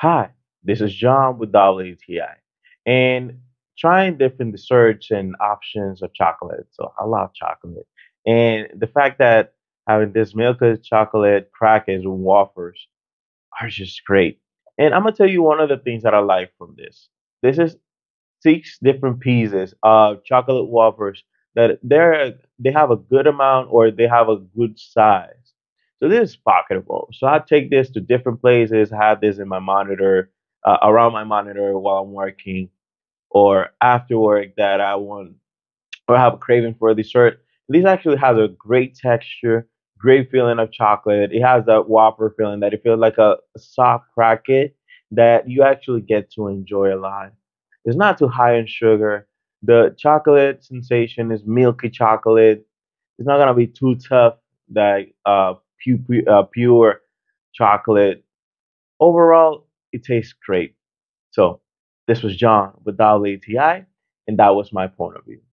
Hi, this is John with WTI and trying different desserts and options of chocolate. So I love chocolate. And the fact that having this Milka chocolate crackers and wafers are just great. And I'm gonna tell you one of the things that I like from this. This is six different pieces of chocolate wafers that they have a good amount or they have a good size. So this is pocketable. So I take this to different places, have this in my monitor, around my monitor while I'm working, or after work that I want or have a craving for a dessert. This actually has a great texture, great feeling of chocolate. It has that Whopper feeling that it feels like a soft cracket that you actually get to enjoy a lot. It's not too high in sugar. The chocolate sensation is milky chocolate. It's not gonna be too tough like pure chocolate. Overall, it tastes great. So this was John with Dial ATI, and that was my point of view.